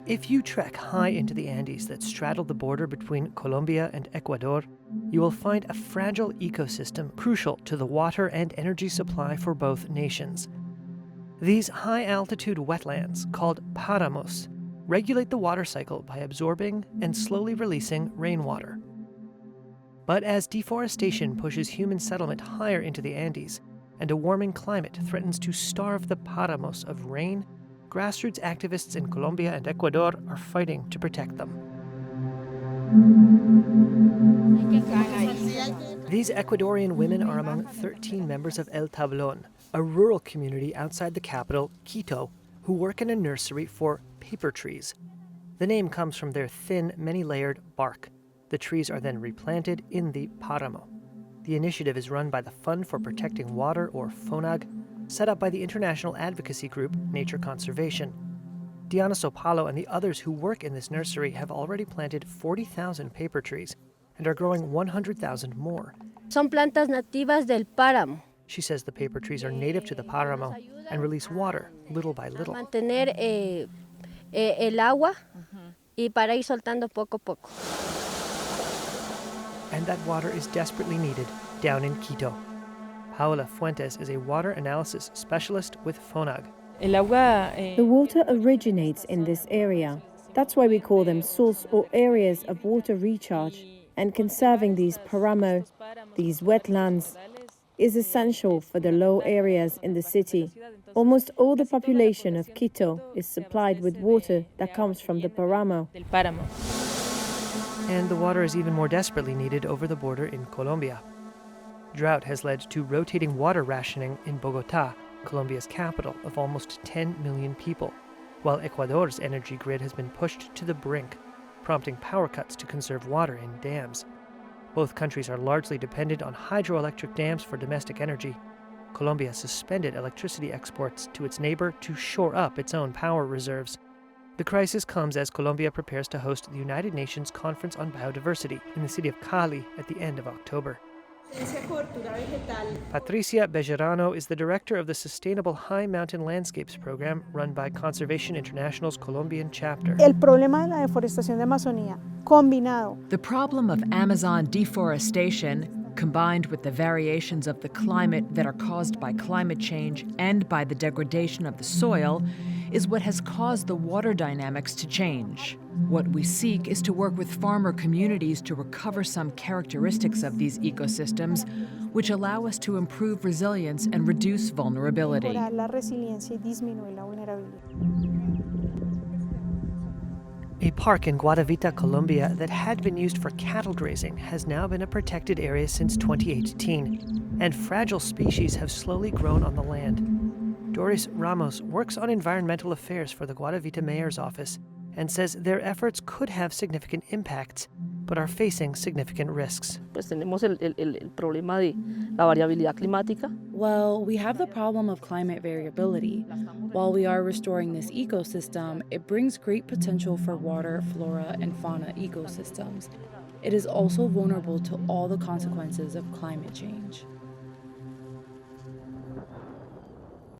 If you trek high into the Andes that straddle the border between Colombia and Ecuador, you will find a fragile ecosystem crucial to the water and energy supply for both nations. These high-altitude wetlands, called páramos, regulate the water cycle by absorbing and slowly releasing rainwater. But as deforestation pushes human settlement higher into the Andes, and a warming climate threatens to starve the páramos of rain, grassroots activists in Colombia and Ecuador are fighting to protect them. These Ecuadorian women are among 13 members of El Tablón, a rural community outside the capital, Quito, who work in a nursery for paper trees. The name comes from their thin, many-layered bark. The trees are then replanted in the páramo. The initiative is run by the Fund for Protecting Water, or FONAG, set up by the international advocacy group Nature Conservation. Diana Sopalo and the others who work in this nursery have already planted 40,000 paper trees and are growing 100,000 more. Son plantas nativas del páramo. She says the paper trees are native to the páramo and release water little by little. Mantener el agua y para ir soltando poco a poco. And that water is desperately needed down in Quito. Paola Fuentes is a water analysis specialist with FONAG. The water originates in this area. That's why we call them source or areas of water recharge. And conserving these páramo, these wetlands, is essential for the low areas in the city. Almost all the population of Quito is supplied with water that comes from the páramo. And the water is even more desperately needed over the border in Colombia. Drought has led to rotating water rationing in Bogotá, Colombia's capital of almost 10 million people, while Ecuador's energy grid has been pushed to the brink, prompting power cuts to conserve water in dams. Both countries are largely dependent on hydroelectric dams for domestic energy. Colombia suspended electricity exports to its neighbor to shore up its own power reserves. The crisis comes as Colombia prepares to host the United Nations Conference on Biodiversity in the city of Cali at the end of October. Patricia Bejarano is the director of the Sustainable High Mountain Landscapes program run by Conservation International's Colombian chapter. El problema de la deforestación de Amazonía, combinado. The problem of Amazon deforestation, combined with the variations of the climate that are caused by climate change and by the degradation of the soil, is what has caused the water dynamics to change. What we seek is to work with farmer communities to recover some characteristics of these ecosystems, which allow us to improve resilience and reduce vulnerability. A park in Guatavita, Colombia that had been used for cattle grazing has now been a protected area since 2018, and fragile species have slowly grown on the land. Doris Ramos works on environmental affairs for the Guatavita mayor's office and says their efforts could have significant impacts, but are facing significant risks. Well, we have the problem of climate variability. While we are restoring this ecosystem, it brings great potential for water, flora, and fauna ecosystems. It is also vulnerable to all the consequences of climate change.